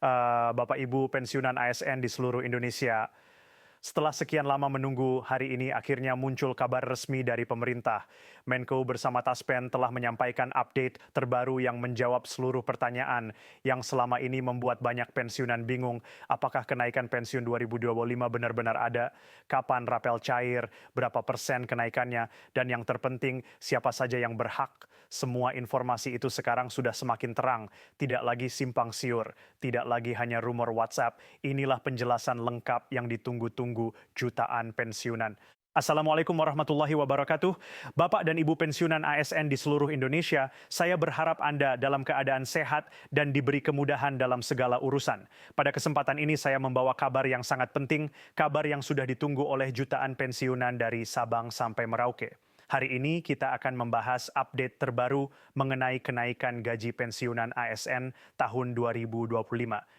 Bapak Ibu pensiunan ASN di seluruh Indonesia. Setelah sekian lama menunggu, hari ini akhirnya muncul kabar resmi dari pemerintah. Menko bersama Taspen telah menyampaikan update terbaru yang menjawab seluruh pertanyaan yang selama ini membuat banyak pensiunan bingung. Apakah kenaikan pensiun 2025 benar-benar ada? Kapan rapel cair? Berapa persen kenaikannya? Dan yang terpenting, siapa saja yang berhak? Semua informasi itu sekarang sudah semakin terang, tidak lagi simpang siur, tidak lagi hanya rumor WhatsApp. Inilah penjelasan lengkap yang ditunggu-tunggu jutaan pensiunan. Assalamualaikum warahmatullahi wabarakatuh. Bapak dan Ibu pensiunan ASN di seluruh Indonesia, saya berharap Anda dalam keadaan sehat dan diberi kemudahan dalam segala urusan. Pada kesempatan ini saya membawa kabar yang sangat penting, kabar yang sudah ditunggu oleh jutaan pensiunan dari Sabang sampai Merauke. Hari ini kita akan membahas update terbaru mengenai kenaikan gaji pensiunan ASN tahun 2025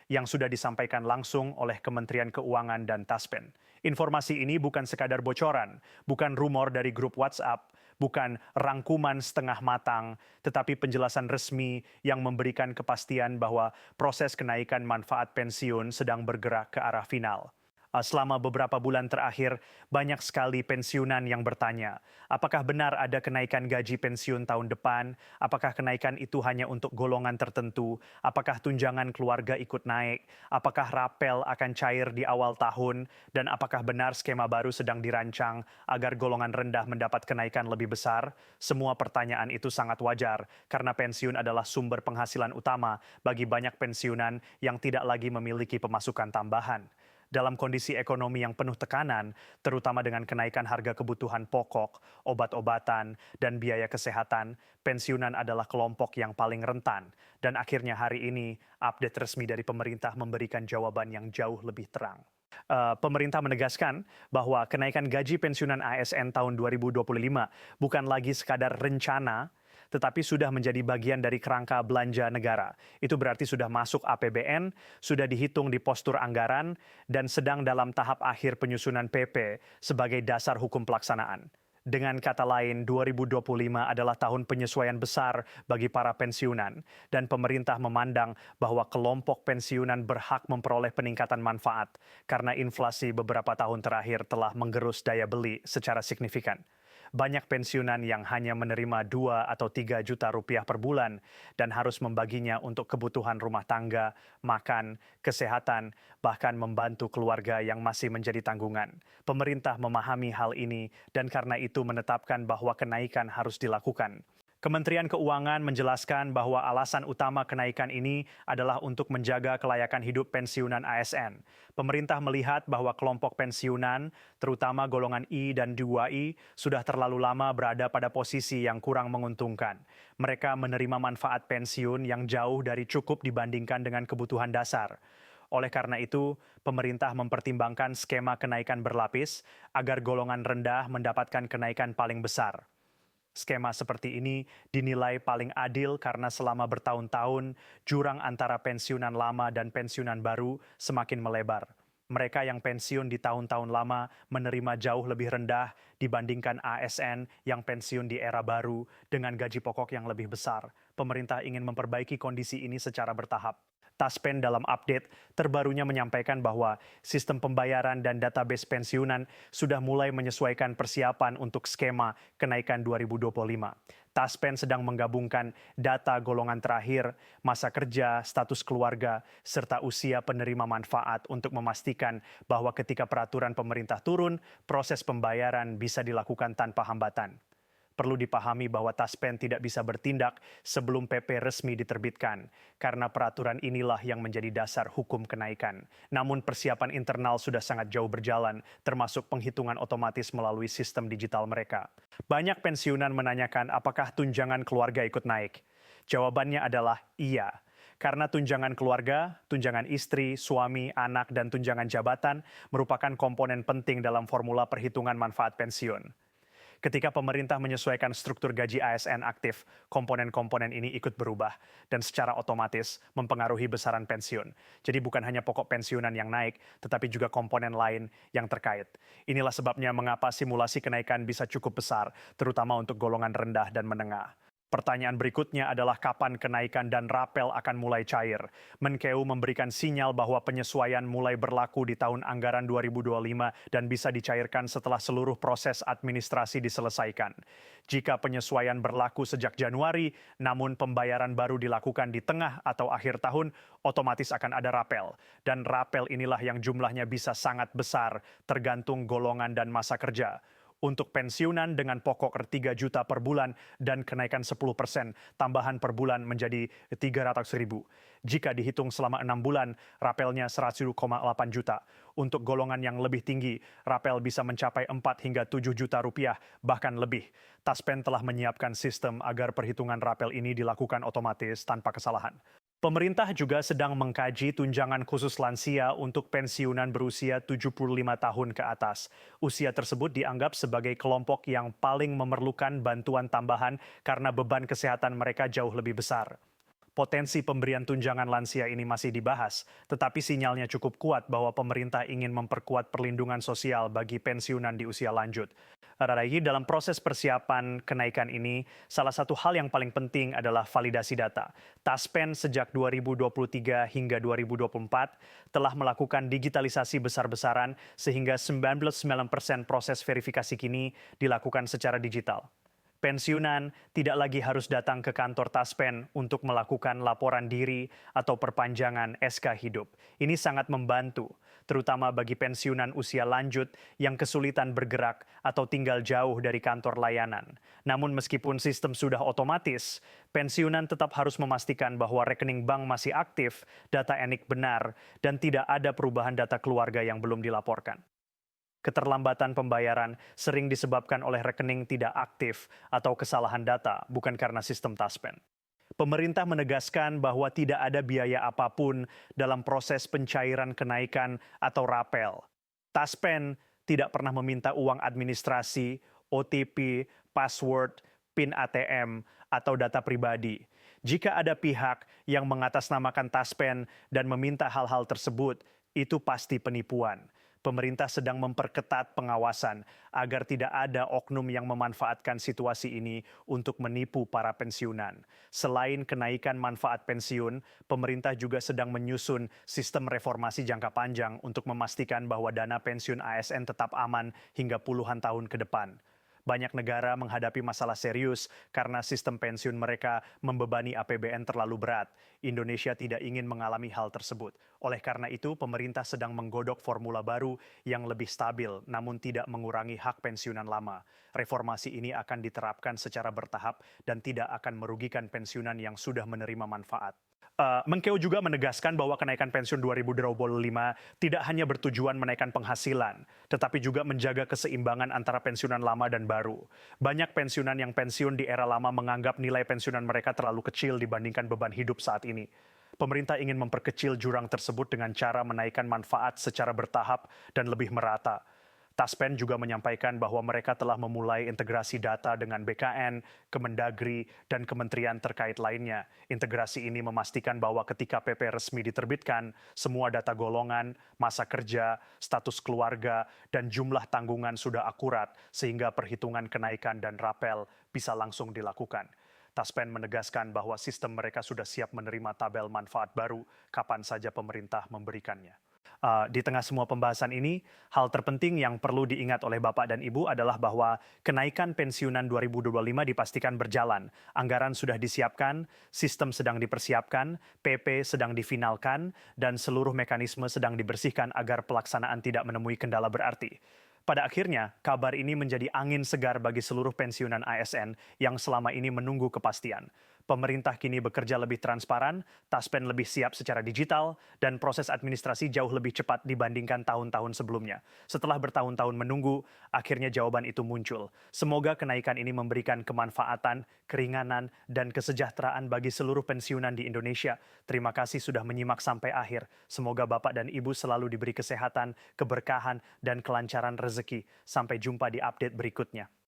yang sudah disampaikan langsung oleh Kementerian Keuangan dan Taspen. Informasi ini bukan sekadar bocoran, bukan rumor dari grup WhatsApp, bukan rangkuman setengah matang, tetapi penjelasan resmi yang memberikan kepastian bahwa proses kenaikan manfaat pensiun sedang bergerak ke arah final. Selama beberapa bulan terakhir, banyak sekali pensiunan yang bertanya, apakah benar ada kenaikan gaji pensiun tahun depan? Apakah kenaikan itu hanya untuk golongan tertentu? Apakah tunjangan keluarga ikut naik? Apakah rapel akan cair di awal tahun? Dan apakah benar skema baru sedang dirancang agar golongan rendah mendapat kenaikan lebih besar? Semua pertanyaan itu sangat wajar, karena pensiun adalah sumber penghasilan utama bagi banyak pensiunan yang tidak lagi memiliki pemasukan tambahan. Dalam kondisi ekonomi yang penuh tekanan, terutama dengan kenaikan harga kebutuhan pokok, obat-obatan, dan biaya kesehatan, pensiunan adalah kelompok yang paling rentan. Dan akhirnya hari ini, update resmi dari pemerintah memberikan jawaban yang jauh lebih terang. Pemerintah menegaskan bahwa kenaikan gaji pensiunan ASN tahun 2025 bukan lagi sekadar rencana, tetapi sudah menjadi bagian dari kerangka belanja negara. Itu berarti sudah masuk APBN, sudah dihitung di postur anggaran, dan sedang dalam tahap akhir penyusunan PP sebagai dasar hukum pelaksanaan. Dengan kata lain, 2025 adalah tahun penyesuaian besar bagi para pensiunan, dan pemerintah memandang bahwa kelompok pensiunan berhak memperoleh peningkatan manfaat karena inflasi beberapa tahun terakhir telah menggerus daya beli secara signifikan. Banyak pensiunan yang hanya menerima 2 atau 3 juta rupiah per bulan dan harus membaginya untuk kebutuhan rumah tangga, makan, kesehatan, bahkan membantu keluarga yang masih menjadi tanggungan. Pemerintah memahami hal ini dan karena itu menetapkan bahwa kenaikan harus dilakukan. Kementerian Keuangan menjelaskan bahwa alasan utama kenaikan ini adalah untuk menjaga kelayakan hidup pensiunan ASN. Pemerintah melihat bahwa kelompok pensiunan, terutama golongan I dan 2I, sudah terlalu lama berada pada posisi yang kurang menguntungkan. Mereka menerima manfaat pensiun yang jauh dari cukup dibandingkan dengan kebutuhan dasar. Oleh karena itu, pemerintah mempertimbangkan skema kenaikan berlapis agar golongan rendah mendapatkan kenaikan paling besar. Skema seperti ini dinilai paling adil karena selama bertahun-tahun jurang antara pensiunan lama dan pensiunan baru semakin melebar. Mereka yang pensiun di tahun-tahun lama menerima jauh lebih rendah dibandingkan ASN yang pensiun di era baru dengan gaji pokok yang lebih besar. Pemerintah ingin memperbaiki kondisi ini secara bertahap. Taspen dalam update terbarunya menyampaikan bahwa sistem pembayaran dan database pensiunan sudah mulai menyesuaikan persiapan untuk skema kenaikan 2025. Taspen sedang menggabungkan data golongan terakhir, masa kerja, status keluarga, serta usia penerima manfaat untuk memastikan bahwa ketika peraturan pemerintah turun, proses pembayaran bisa dilakukan tanpa hambatan. Perlu dipahami bahwa Taspen tidak bisa bertindak sebelum PP resmi diterbitkan, karena peraturan inilah yang menjadi dasar hukum kenaikan. Namun persiapan internal sudah sangat jauh berjalan, termasuk penghitungan otomatis melalui sistem digital mereka. Banyak pensiunan menanyakan apakah tunjangan keluarga ikut naik. Jawabannya adalah iya. Karena tunjangan keluarga, tunjangan istri, suami, anak, dan tunjangan jabatan merupakan komponen penting dalam formula perhitungan manfaat pensiun. Ketika pemerintah menyesuaikan struktur gaji ASN aktif, komponen-komponen ini ikut berubah dan secara otomatis mempengaruhi besaran pensiun. Jadi bukan hanya pokok pensiunan yang naik, tetapi juga komponen lain yang terkait. Inilah sebabnya mengapa simulasi kenaikan bisa cukup besar, terutama untuk golongan rendah dan menengah. Pertanyaan berikutnya adalah kapan kenaikan dan rapel akan mulai cair. Menkeu memberikan sinyal bahwa penyesuaian mulai berlaku di tahun anggaran 2025 dan bisa dicairkan setelah seluruh proses administrasi diselesaikan. Jika penyesuaian berlaku sejak Januari, namun pembayaran baru dilakukan di tengah atau akhir tahun, otomatis akan ada rapel. Dan rapel inilah yang jumlahnya bisa sangat besar, tergantung golongan dan masa kerja. Untuk pensiunan dengan pokok 3 juta per bulan dan kenaikan 10%, tambahan per bulan menjadi 300.000. Jika dihitung selama 6 bulan, rapelnya 100,8 juta. Untuk golongan yang lebih tinggi, rapel bisa mencapai 4 hingga 7 juta rupiah, bahkan lebih. Taspen telah menyiapkan sistem agar perhitungan rapel ini dilakukan otomatis tanpa kesalahan. Pemerintah juga sedang mengkaji tunjangan khusus lansia untuk pensiunan berusia 75 tahun ke atas. Usia tersebut dianggap sebagai kelompok yang paling memerlukan bantuan tambahan karena beban kesehatan mereka jauh lebih besar. Potensi pemberian tunjangan lansia ini masih dibahas, tetapi sinyalnya cukup kuat bahwa pemerintah ingin memperkuat perlindungan sosial bagi pensiunan di usia lanjut. Lagi dalam proses persiapan kenaikan ini, salah satu hal yang paling penting adalah validasi data. Taspen sejak 2023 hingga 2024 telah melakukan digitalisasi besar-besaran sehingga 99% proses verifikasi kini dilakukan secara digital. Pensiunan tidak lagi harus datang ke kantor Taspen untuk melakukan laporan diri atau perpanjangan SK hidup. Ini sangat membantu, terutama bagi pensiunan usia lanjut yang kesulitan bergerak atau tinggal jauh dari kantor layanan. Namun meskipun sistem sudah otomatis, pensiunan tetap harus memastikan bahwa rekening bank masih aktif, data NIK benar, dan tidak ada perubahan data keluarga yang belum dilaporkan. Keterlambatan pembayaran sering disebabkan oleh rekening tidak aktif atau kesalahan data, bukan karena sistem Taspen. Pemerintah menegaskan bahwa tidak ada biaya apapun dalam proses pencairan kenaikan atau rapel. Taspen tidak pernah meminta uang administrasi, OTP, password, PIN ATM, atau data pribadi. Jika ada pihak yang mengatasnamakan Taspen dan meminta hal-hal tersebut, itu pasti penipuan. Pemerintah sedang memperketat pengawasan agar tidak ada oknum yang memanfaatkan situasi ini untuk menipu para pensiunan. Selain kenaikan manfaat pensiun, pemerintah juga sedang menyusun sistem reformasi jangka panjang untuk memastikan bahwa dana pensiun ASN tetap aman hingga puluhan tahun ke depan. Banyak negara menghadapi masalah serius karena sistem pensiun mereka membebani APBN terlalu berat. Indonesia tidak ingin mengalami hal tersebut. Oleh karena itu, pemerintah sedang menggodok formula baru yang lebih stabil, namun tidak mengurangi hak pensiunan lama. Reformasi ini akan diterapkan secara bertahap dan tidak akan merugikan pensiunan yang sudah menerima manfaat. Menkeu juga menegaskan bahwa kenaikan pensiun 2025 tidak hanya bertujuan menaikkan penghasilan, tetapi juga menjaga keseimbangan antara pensiunan lama dan baru. Banyak pensiunan yang pensiun di era lama menganggap nilai pensiunan mereka terlalu kecil dibandingkan beban hidup saat ini. Pemerintah ingin memperkecil jurang tersebut dengan cara menaikkan manfaat secara bertahap dan lebih merata. Taspen juga menyampaikan bahwa mereka telah memulai integrasi data dengan BKN, Kemendagri, dan kementerian terkait lainnya. Integrasi ini memastikan bahwa ketika PP resmi diterbitkan, semua data golongan, masa kerja, status keluarga, dan jumlah tanggungan sudah akurat sehingga perhitungan kenaikan dan rapel bisa langsung dilakukan. Taspen menegaskan bahwa sistem mereka sudah siap menerima tabel manfaat baru kapan saja pemerintah memberikannya. Di tengah semua pembahasan ini, hal terpenting yang perlu diingat oleh Bapak dan Ibu adalah bahwa kenaikan pensiunan 2025 dipastikan berjalan. Anggaran sudah disiapkan, sistem sedang dipersiapkan, PP sedang difinalkan, dan seluruh mekanisme sedang dibersihkan agar pelaksanaan tidak menemui kendala berarti. Pada akhirnya, kabar ini menjadi angin segar bagi seluruh pensiunan ASN yang selama ini menunggu kepastian. Pemerintah kini bekerja lebih transparan, Taspen lebih siap secara digital, dan proses administrasi jauh lebih cepat dibandingkan tahun-tahun sebelumnya. Setelah bertahun-tahun menunggu, akhirnya jawaban itu muncul. Semoga kenaikan ini memberikan kemanfaatan, keringanan, dan kesejahteraan bagi seluruh pensiunan di Indonesia. Terima kasih sudah menyimak sampai akhir. Semoga Bapak dan Ibu selalu diberi kesehatan, keberkahan, dan kelancaran rezeki. Sampai jumpa di update berikutnya.